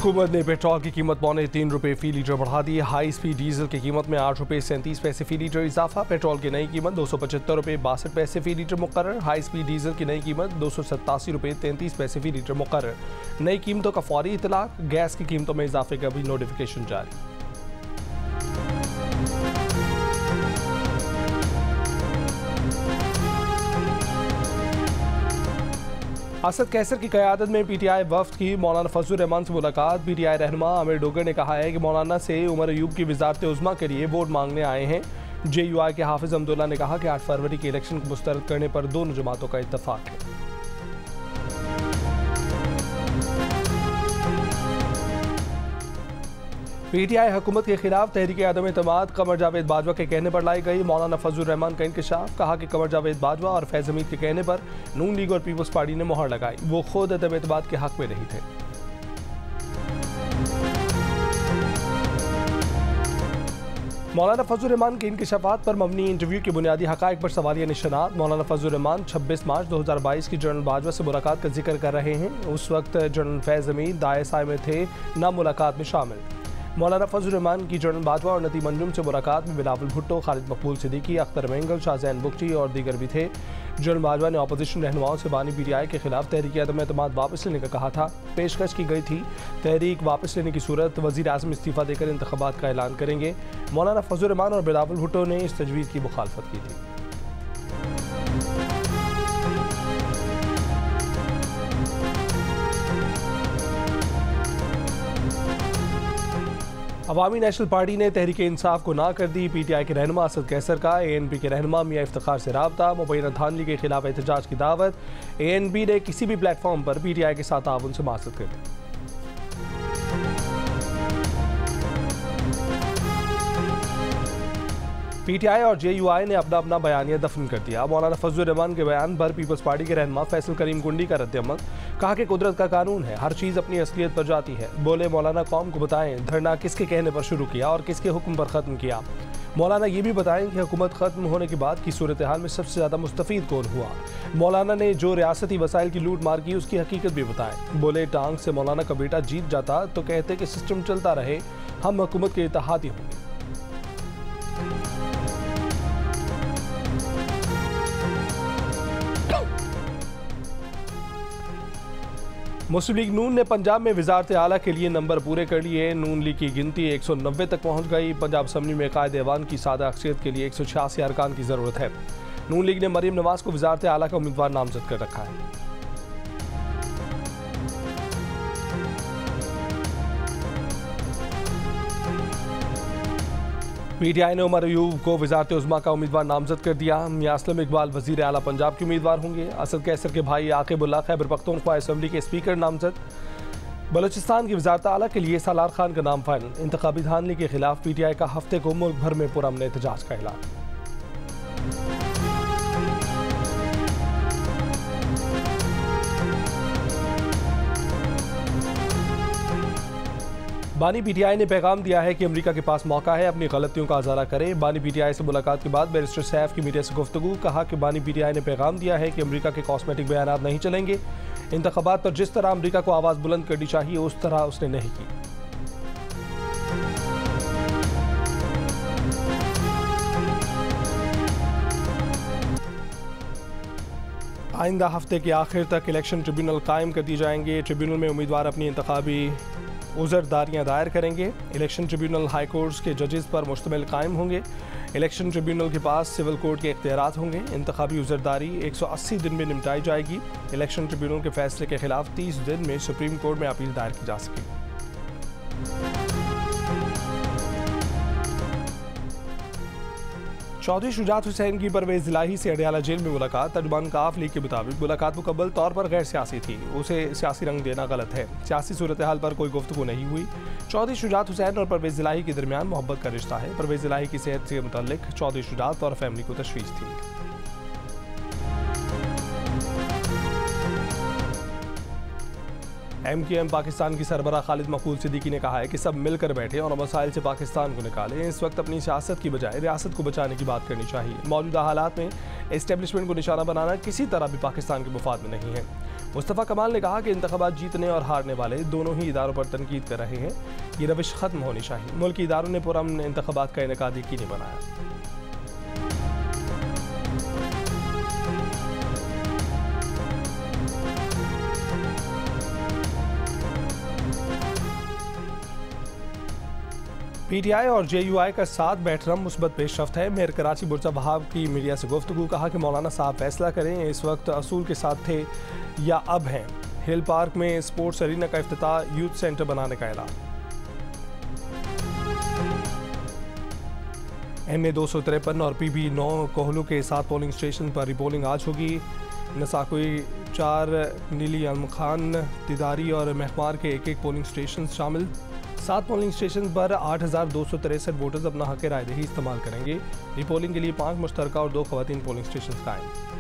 हुकूमत ने पेट्रोल की कीमत ₹3.3 फी लीटर बढ़ा दी। हाई स्पीड डीजल की कीमत में ₹8.37 फी लीटर इजाफा। पेट्रोल की नई कीमत ₹275.62 फी लीटर मुकर्रर। हाई स्पीड डीजल की नई कीमत ₹287.33 फी लीटर मुकर्रर। नई कीमतों का फौरी इतलाक। गैस की कीमतों में इजाफे का भी नोटिफिकेशन जारी। असद कैसर की क़यादत में पीटीआई वफ्द की मौलाना फजलुर रहमान से मुलाकात। पीटीआई रहनुमा आमिर डोगर ने कहा है कि मौलाना से उमर अयूब की वज़ारत उज़्मा के लिए वोट मांगने आए हैं। JUI के हाफिज अब्दुल्ला ने कहा कि 8 फरवरी के इलेक्शन को मुस्तरद करने पर दोनों जमातों का इत्तफाक है। पीटीआई हुकूमत के खिलाफ तहरीक अदम एतमाद कमर जावेद बाजवा के कहने पर लाई गई। मौलाना फजलुर रहमान का इंकशाफ। कहा कि कमर जावेद बाजवा और फैज़ हमीद के कहने पर नून लीग और पीपल्स पार्टी ने मोहर लगाई। वो खुद अदम एतमाद के हक में नहीं थे। मौलाना फजलुर रहमान के इंकशाफात पर मबनी इंटरव्यू के बुनियादी हक़ाइक़ पर सवालिया निशानात। मौलाना फजलुर रहमान 26 मार्च 2022 की जनरल बाजवा से मुलाकात का जिक्र कर रहे हैं। उस वक्त जनरल फैज़ हमीद ISI में थे, न मुलाकात में शामिल। मौलाना फजलुर रहमान की जनरल बाजवा और नदीम अंजुम से मुलाकात में बिलावल भुट्टो, खालिद मकबूल सिद्दीकी, अख्तर मेंगल, शाहजैन बुगटी और दीगर भी थे। जनरल बाजवा ने अपोजिशन रहनुमाओं से बानी पीटीआई के खिलाफ तहरीक अदम एतमाद वापस लेने का कहा था। पेशकश की गई थी तहरीक वापस लेने की सूरत वज़ीर आज़म इस्तीफ़ा देकर इंतख़ाबात का ऐलान करेंगे। मौलाना फजलुर रहमान और बिलावल भुट्टो ने इस तजवीज़ की मुखालफत की थी। अवामी नेशनल पार्टी ने तहरीक इंसाफ को ना कर दी। पीटीआई के रहनुमा असद कैसर का ANP के रहनुमा मियां इफ्तिखार से राब्ता। मुबैना धांधली के खिलाफ एहतजाज की दावत। ANP ने किसी भी प्लेटफॉर्म पर पीटीआई के साथ ताउन से माज़रत कर दी। पीटीआई और JUI ने अपना अपना बयानिया दफन कर दिया। मौलाना फजलुर रहमान के बयान पर पीपल्स पार्टी के रहनुमा फैसल करीम कुंडी का रद्द-ए-अमल। कहा कि कुदरत का कानून है, हर चीज़ अपनी असलियत पर जाती है। बोले मौलाना कौम को बताएं धरना किसके कहने पर शुरू किया और किसके हुक्म पर ख़त्म किया। मौलाना ये भी बताएं कि हुकूमत ख़त्म होने के बाद की सूरत हाल में सबसे ज़्यादा मुस्तफ़ीद कौन हुआ। मौलाना ने जो रियासती वसाइल की लूट मार की उसकी हकीकत भी बताएं। बोले टांग से मौलाना का बेटा जीत जाता तो कहते कि सिस्टम चलता रहे, हम हुकूमत के इत्तेहादी होंगे। मुस्लिम लीग नून ने पंजाब में वज़ारत आला के लिए नंबर पूरे कर लिए। नून लीग की गिनती 190 तक पहुंच गई। पंजाब असम्बली में कायदे ऐवान की सादा अक्सरियत के लिए 186 अरकान की ज़रूरत है। नून लीग ने मरीम नवाज को वज़ारत आला का उम्मीदवार नामजद कर रखा है। पीटीआई ने उमर अयूब को वज़ारत उज़्मा का उम्मीदवार नामजद कर दिया। मियां असलम इकबाल वज़ीर आला पंजाब के उम्मीदवार होंगे। असद कैसर के भाई आकिबुल्लाह खैबर पख्तूनख्वा असम्बली के स्पीकर नामजद। बलूचिस्तान की वज़ारत आला के लिए सालार खान का नाम फाइनल। इंतखाबी धांधली के खिलाफ पीटीआई का हफ्ते को मुल्क भर में पुरअमन एहतजाज का ऐलान। बानी पीटीआई ने पैगाम दिया है कि अमेरिका के पास मौका है, अपनी गलतियों का अजाला करे। बानी पीटीआई से मुलाकात के बाद बैरिस्टर सैफ की मीडिया से गुफ्तगू। कहा कि बानी पीटीआई ने पैगाम दिया है कि अमेरिका के कॉस्मेटिक बयानात नहीं चलेंगे। इंतखाबात पर जिस तरह अमेरिका को आवाज़ बुलंद करनी चाहिए उस तरह उसने नहीं की। आइंदा हफ्ते के आखिर तक इलेक्शन ट्रिब्यूनल कायम कर दिए जाएंगे। ट्रिब्यूनल में उम्मीदवार अपनी इंतखाबी उज़रदारियाँ दायर करेंगे। इलेक्शन ट्रिब्यूनल हाई कोर्ट्स के जजेस पर मुश्तमिल कायम होंगे। इलेक्शन ट्रिब्यूनल के पास सिविल कोर्ट के इख्तियारात होंगे। इंतखाबी उज़रदारी 180 दिन में निपटाई जाएगी। इलेक्शन ट्रिब्यूनल के फैसले के खिलाफ 30 दिन में सुप्रीम कोर्ट में अपील दायर की जा सकेगी। चौधरी शुजात हुसैन की परवेज़ इलाही से अडयाला जेल में मुलाकात। तर्जुमान काफ लीग के मुताबिक मुलाकात मुकम्मल तौर पर गैर सियासी थी। उसे सियासी रंग देना गलत है। सियासी सूरत हाल पर कोई गुफ्तगू नहीं हुई। चौधरी शुजात हुसैन और परवेज़ इलाही के दरमियान मोहब्बत का रिश्ता है। परवेज़ इलाही की सेहत से मुतल्लिक चौधरी शुजात और फैमिली को तशवीश थी। MQM पाकिस्तान की सरबराह खालिद मकबूल सिद्दीकी ने कहा है कि सब मिलकर बैठे और मसाइल से पाकिस्तान को निकालें। इस वक्त अपनी सियासत की बजाय रियासत को बचाने की बात करनी चाहिए। मौजूदा हालात में एस्टेब्लिशमेंट को निशाना बनाना किसी तरह भी पाकिस्तान के मुफाद में नहीं है। मुस्तफ़ा कमाल ने कहा कि इंतखाबात जीतने और हारने वाले दोनों ही इदारों पर तनकीद कर रहे हैं। ये रविश ख़त्म होनी चाहिए। मुल्की इदारों ने पुरअमन इंतखाबात का इनेकाद यकीनी बनाया। PTI और JUI का साथ बैठना मुस्बत पेशरफ्त है। मेयर कराची बुरजा वहाब की मीडिया से गुफ्तगू, कहा कि मौलाना साहब फैसला करें, इस वक्त असूल के साथ थे या अब हैं। हिल पार्क में स्पोर्ट्स अरीना का इफ्तिताह, यूथ सेंटर बनाने का ऐलान। NA 253 और PB 9 कोहलू के 7 पोलिंग स्टेशन पर रिपोलिंग आज होगी। नसाकुई 4, नीली अलम खान, तिदारी और महमार के एक पोलिंग स्टेशन शामिल। 7 पोलिंग स्टेशन पर 8,263 वोटर्स अपना हक रायदही इस्तेमाल करेंगे। रिपोलिंग के लिए 5 मुश्तरका और 2 खवातीन पोलिंग स्टेशन कायम।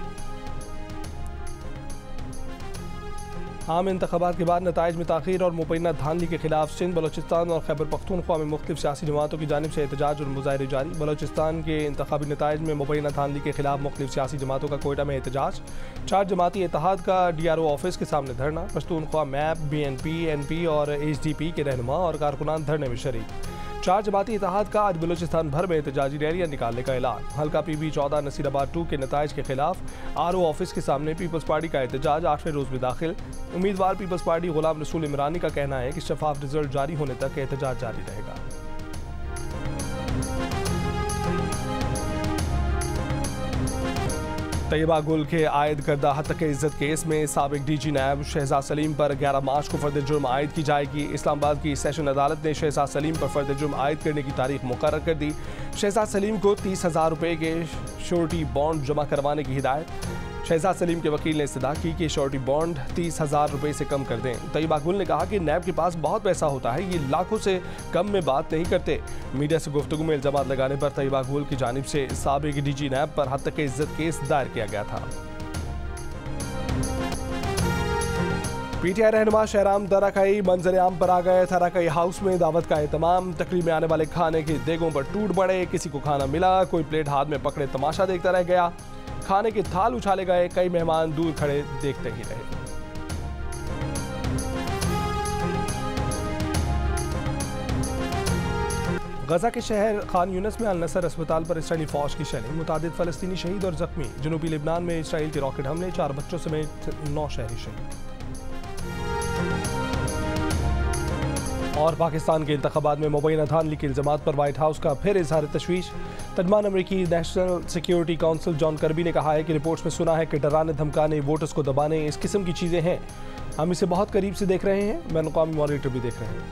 आम इंतखाबात के बाद नताइज में ताख़ीर और मुबैना धांधली के खिलाफ सिंध, बलोचिस्तान और खैबर पख्तूनख्वा में मुख्तलिफ सियासी जमातों की जानिब से एहतजाज और मुजाहरे जारी। बलोचिस्तान के इंतखाबी नताइज में मुबैना धांधली के खिलाफ मुख्तलिफ सियासी जमातों का कोयटा में एहतजाज। 4 जमाती इत्तेहाद का DRO ऑफिस के सामने धरना। पश्तूनख्वा MAP, BNP, NP और HDP के रहनुमा और कारकुनान धरने में शरीक। 4 जमाती इत्तेहाद का आज बलूचिस्तान भर में एहतजाजी रैलियां निकालने का ऐलान। हल्का PB 14 नसीराबाद 2 के नताइज के खिलाफ RO ऑफिस के सामने पीपल्स पार्टी का एहतजाज 8वें रोज में दाखिल। उम्मीदवार पीपल्स पार्टी गुलाम रसूल इमरानी का कहना है कि शफाफ रिजल्ट जारी होने तक एहतजाज जारी रहेगा। तैयबा गुल के आयद करदा हत्या इज्जत केस में साबिक DG नायब शहजाद सलीम पर 11 मार्च को फर्द जुर्म आयद की जाएगी। इस्लामाबाद की सेशन अदालत ने शहजाद सलीम पर फर्द जुर्म आयद करने की तारीख मुकर्रर कर दी। शहजाद सलीम को 30,000 रुपये के श्योरिटी बॉन्ड जमा करवाने की हिदायत। शहजाद सलीम के वकील ने इस्तदा की कि श्योरिटी बॉन्ड 30,000 रुपये से कम कर दें। तैयबा गुल ने कहा कि नैब के पास बहुत पैसा होता है, ये लाखों से कम में बात नहीं करते। मीडिया से गुफ्तगू में इल्जाम लगाने पर तैयबा गुल की जानिब से साबिक DG नैब पर हत्या इज्जत केस दायर किया गया था। PTI रहनुमा शहराम तराकई मंजर आम पर आ गए। तराकई हाउस में दावत का एहतमाम। तकरीब में आने वाले खाने के देगों पर टूट पड़े। किसी को खाना मिला, कोई प्लेट हाथ में पकड़े तमाशा देखता रह गया। खाने के थाल उछाले गए, कई मेहमान दूर खड़े देखते ही रहे। गजा के शहर खान यूनिस में अल नसर अस्पताल पर इसराइली फौज की शेलिंग, मुतादिद फलस्तीनी शहीद और जख्मी। जनूबी लिबनान में इसराइल के रॉकेट हमले, 4 बच्चों समेत 9 शहरी शहीद। और पाकिस्तान के इंतखाबात में मुबैना धांधली के इल्जामात पर व्हाइट हाउस का फिर इजहार तशवीश। तर्जमान अमरीकी national security council John Kirby ने कहा है कि रिपोर्ट्स में सुना है कि डराने धमकाने, वोटर्स को दबाने, इस किस्म की चीज़ें हैं। हम इसे बहुत करीब से देख रहे हैं, बैनुल-अक़वामी मॉनिटर भी देख रहे हैं।